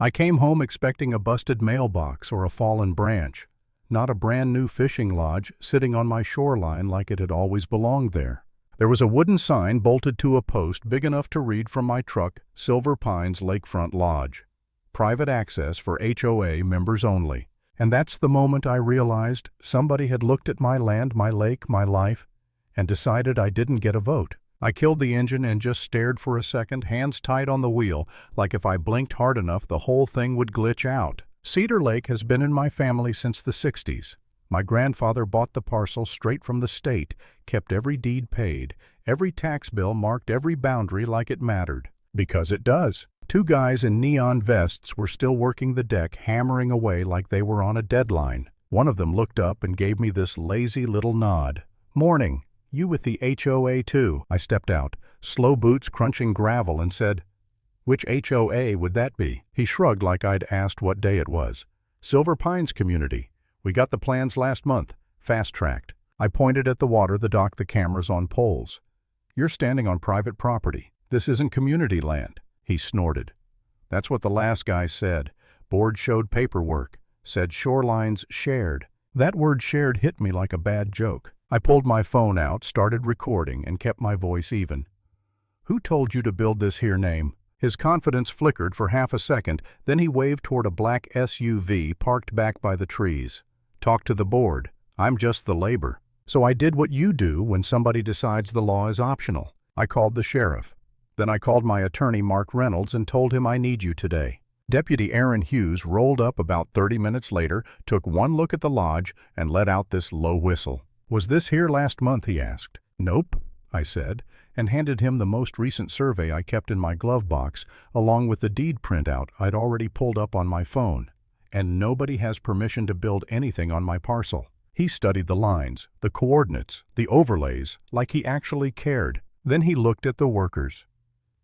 I came home expecting a busted mailbox or a fallen branch, not a brand new fishing lodge sitting on my shoreline like it had always belonged there. There was a wooden sign bolted to a post big enough to read from my truck, Silver Pines Lakefront Lodge. Private access for HOA members only. And that's the moment I realized somebody had looked at my land, my lake, my life, and decided I didn't get a vote. I killed the engine and just stared for a second, hands tight on the wheel, like if I blinked hard enough the whole thing would glitch out. Cedar Lake has been in my family since the 60s. My grandfather bought the parcel straight from the state, kept every deed paid, every tax bill marked every boundary like it mattered. Because it does. Two guys in neon vests were still working the deck, hammering away like they were on a deadline. One of them looked up and gave me this lazy little nod. "Morning. You with the HOA too?" I stepped out, slow boots crunching gravel, and said, "Which HOA would that be?" He shrugged like I'd asked what day it was. "Silver Pines Community. We got the plans last month. Fast-tracked." I pointed at the water, the dock, the cameras on poles. "You're standing on private property. This isn't community land." He snorted. "That's what the last guy said. Board showed paperwork. Said shorelines shared." That word shared hit me like a bad joke. I pulled my phone out, started recording, and kept my voice even. "Who told you to build this here name?" His confidence flickered for half a second, then he waved toward a black SUV parked back by the trees. "Talk to the board. I'm just the labor." So I did what you do when somebody decides the law is optional. I called the sheriff. Then I called my attorney, Mark Reynolds, and told him I need you today. Deputy Aaron Hughes rolled up about 30 minutes later, took one look at the lodge, and let out this low whistle. "Was this here last month?" he asked. "Nope," I said, and handed him the most recent survey I kept in my glove box, along with the deed printout I'd already pulled up on my phone. "And nobody has permission to build anything on my parcel." He studied the lines, the coordinates, the overlays, like he actually cared. Then he looked at the workers.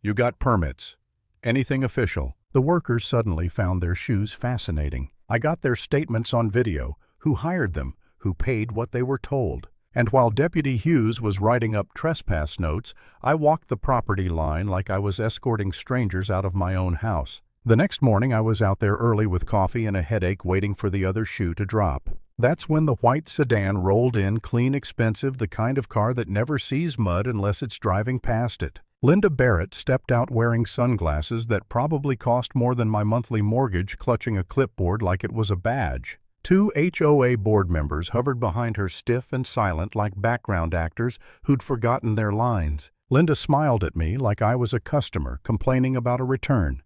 "You got permits? Anything official?" The workers suddenly found their shoes fascinating. I got their statements on video, who hired them, who paid what they were told. And while Deputy Hughes was writing up trespass notes, I walked the property line like I was escorting strangers out of my own house. The next morning I was out there early with coffee and a headache waiting for the other shoe to drop. That's when the white sedan rolled in, clean, expensive, the kind of car that never sees mud unless it's driving past it. Linda Barrett stepped out wearing sunglasses that probably cost more than my monthly mortgage, clutching a clipboard like it was a badge. Two HOA board members hovered behind her, stiff and silent like background actors who'd forgotten their lines. Linda smiled at me like I was a customer complaining about a return.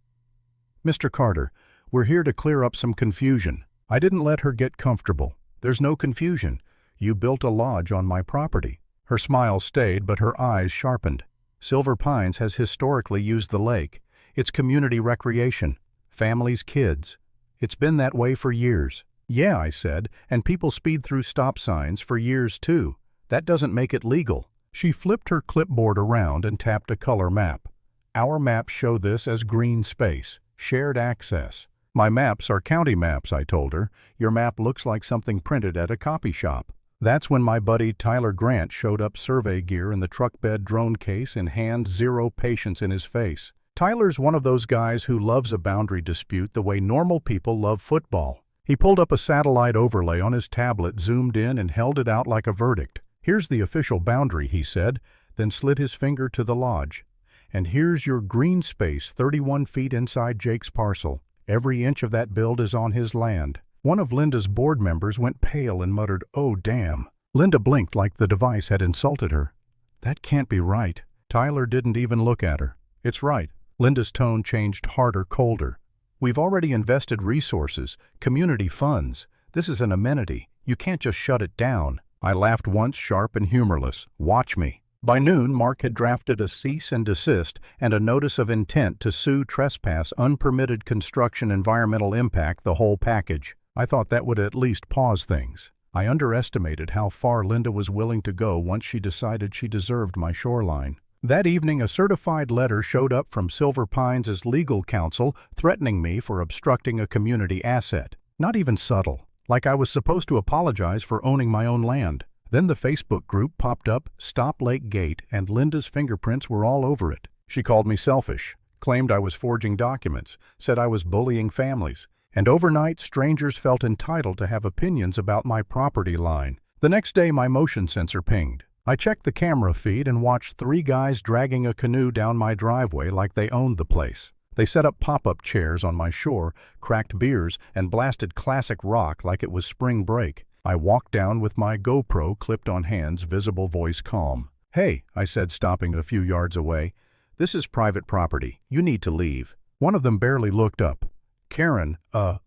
"Mr. Carter, we're here to clear up some confusion." I didn't let her get comfortable. "There's no confusion. You built a lodge on my property." Her smile stayed, but her eyes sharpened. "Silver Pines has historically used the lake. It's community recreation. Families, kids. It's been that way for years." "Yeah," I said, "and people speed through stop signs for years too. That doesn't make it legal." She flipped her clipboard around and tapped a color map. "Our maps show this as green space, shared access." "My maps are county maps," I told her. "Your map looks like something printed at a copy shop." That's when my buddy Tyler Grant showed up, survey gear in the truck bed, drone case in hand, zero patience in his face. Tyler's one of those guys who loves a boundary dispute the way normal people love football. He pulled up a satellite overlay on his tablet, zoomed in, and held it out like a verdict. "Here's the official boundary," he said, then slid his finger to the lodge. "And here's your green space 31 feet inside Jake's parcel. Every inch of that build is on his land." One of Linda's board members went pale and muttered, "Oh, damn." Linda blinked like the device had insulted her. "That can't be right." Tyler didn't even look at her. "It's right." Linda's tone changed harder, colder. "We've already invested resources, community funds. This is an amenity. You can't just shut it down." I laughed once, sharp and humorless. "Watch me." By noon, Mark had drafted a cease and desist and a notice of intent to sue, trespass, unpermitted construction, environmental impact, the whole package. I thought that would at least pause things. I underestimated how far Linda was willing to go once she decided she deserved my shoreline. That evening, a certified letter showed up from Silver Pines' legal counsel threatening me for obstructing a community asset. Not even subtle, like I was supposed to apologize for owning my own land. Then the Facebook group popped up, Stop Lake Gate, and Linda's fingerprints were all over it. She called me selfish, claimed I was forging documents, said I was bullying families, and overnight strangers felt entitled to have opinions about my property line. The next day my motion sensor pinged. I checked the camera feed and watched 3 guys dragging a canoe down my driveway like they owned the place. They set up pop-up chairs on my shore, cracked beers, and blasted classic rock like it was spring break. I walked down with my GoPro clipped on hands, visible voice calm. "Hey," I said, stopping a few yards away. "This is private property. You need to leave." One of them barely looked up. "Karen,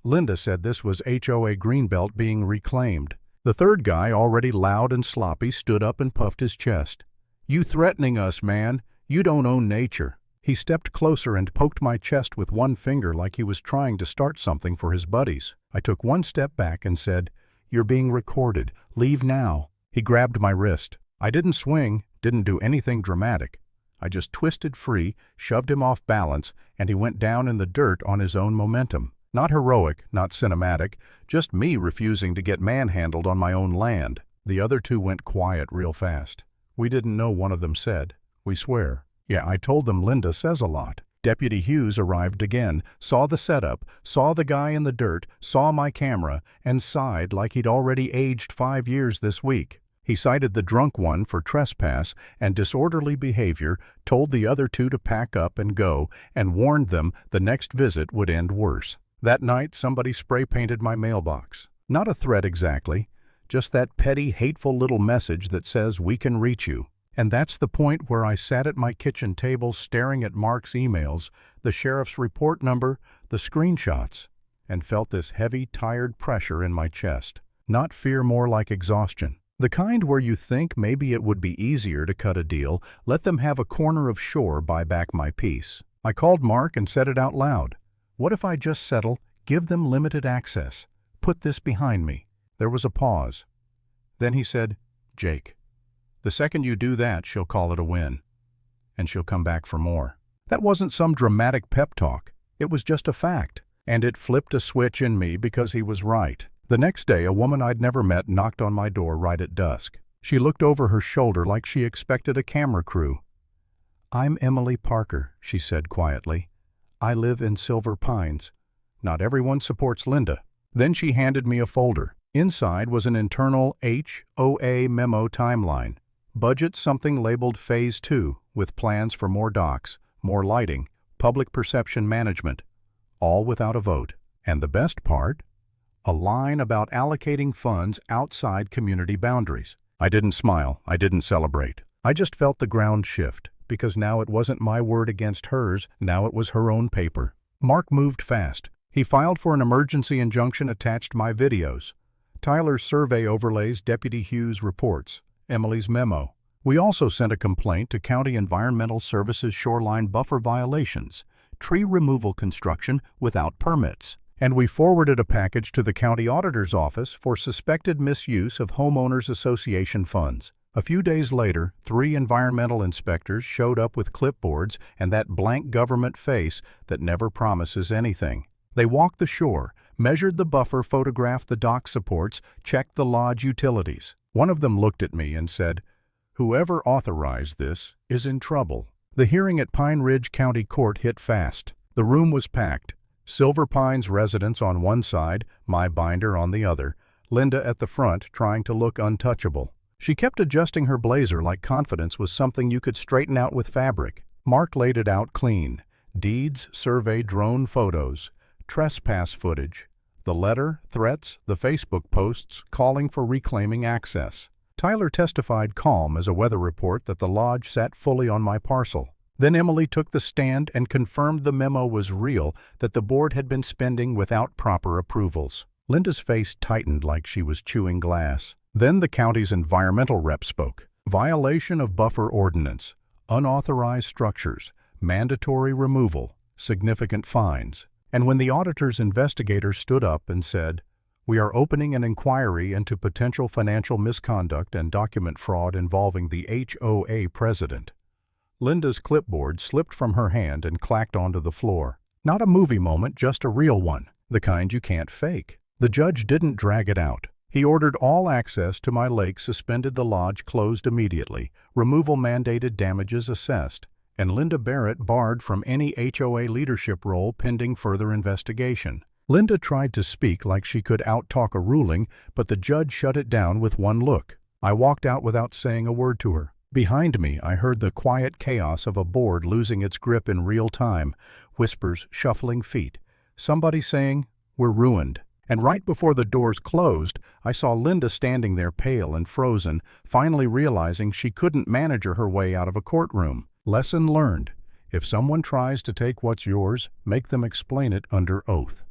Linda said this was HOA Greenbelt being reclaimed." The third guy, already loud and sloppy, stood up and puffed his chest. "You threatening us, man. You don't own nature." He stepped closer and poked my chest with one finger like he was trying to start something for his buddies. I took one step back and said, "You're being recorded. Leave now." He grabbed my wrist. I didn't swing, didn't do anything dramatic. I just twisted free, shoved him off balance, and he went down in the dirt on his own momentum. Not heroic, not cinematic, just me refusing to get manhandled on my own land. The other 2 went quiet real fast. "We didn't know," one of them said. "We swear." "Yeah, I told them Linda says a lot." Deputy Hughes arrived again, saw the setup, saw the guy in the dirt, saw my camera, and sighed like he'd already aged 5 years this week. He cited the drunk one for trespass and disorderly behavior, told the other 2 to pack up and go, and warned them the next visit would end worse. That night, somebody spray-painted my mailbox. Not a threat exactly, just that petty, hateful little message that says we can reach you. And that's the point where I sat at my kitchen table staring at Mark's emails, the sheriff's report number, the screenshots, and felt this heavy, tired pressure in my chest. Not fear, more like exhaustion. The kind where you think maybe it would be easier to cut a deal, let them have a corner of shore, buy back my peace. I called Mark and said it out loud. What if I just settle, give them limited access, put this behind me? There was a pause. Then he said, "Jake, the second you do that, she'll call it a win. And she'll come back for more." That wasn't some dramatic pep talk. It was just a fact. And it flipped a switch in me because he was right. The next day, a woman I'd never met knocked on my door right at dusk. She looked over her shoulder like she expected a camera crew. "I'm Emily Parker," she said quietly. "I live in Silver Pines. Not everyone supports Linda." Then she handed me a folder. Inside was an internal HOA memo timeline. Budget something labeled Phase 2, with plans for more docks, more lighting, public perception management. All without a vote. And the best part? A line about allocating funds outside community boundaries. I didn't smile. I didn't celebrate. I just felt the ground shift, because now it wasn't my word against hers, now it was her own paper. Mark moved fast. He filed for an emergency injunction, attached my videos, Tyler's survey overlays, Deputy Hughes' reports, Emily's memo. We also sent a complaint to County Environmental Services shoreline buffer violations, tree removal construction without permits. And we forwarded a package to the county auditor's office for suspected misuse of homeowners association funds. A few days later, 3 environmental inspectors showed up with clipboards and that blank government face that never promises anything. They walked the shore, measured the buffer, photographed the dock supports, checked the lodge utilities. One of them looked at me and said, "Whoever authorized this is in trouble." The hearing at Pine Ridge County Court hit fast. The room was packed. Silver Pines residents on one side, my binder on the other, Linda at the front trying to look untouchable. She kept adjusting her blazer like confidence was something you could straighten out with fabric. Mark laid it out clean. Deeds, survey, drone photos, trespass footage, the letter, threats, the Facebook posts calling for reclaiming access. Tyler testified calm as a weather report that the lodge sat fully on my parcel. Then Emily took the stand and confirmed the memo was real, that the board had been spending without proper approvals. Linda's face tightened like she was chewing glass. Then the county's environmental rep spoke. Violation of buffer ordinance, unauthorized structures, mandatory removal, significant fines. And when the auditor's investigator stood up and said, "We are opening an inquiry into potential financial misconduct and document fraud involving the HOA president," Linda's clipboard slipped from her hand and clacked onto the floor. Not a movie moment, just a real one, the kind you can't fake. The judge didn't drag it out. He ordered all access to my lake suspended, the lodge closed immediately, removal mandated, damages assessed, and Linda Barrett barred from any HOA leadership role pending further investigation. Linda tried to speak like she could out-talk a ruling, but the judge shut it down with one look. I walked out without saying a word to her. Behind me, I heard the quiet chaos of a board losing its grip in real time, whispers, shuffling feet. Somebody saying, "We're ruined." And right before the doors closed, I saw Linda standing there pale and frozen, finally realizing she couldn't manage her way out of a courtroom. Lesson learned. If someone tries to take what's yours, make them explain it under oath.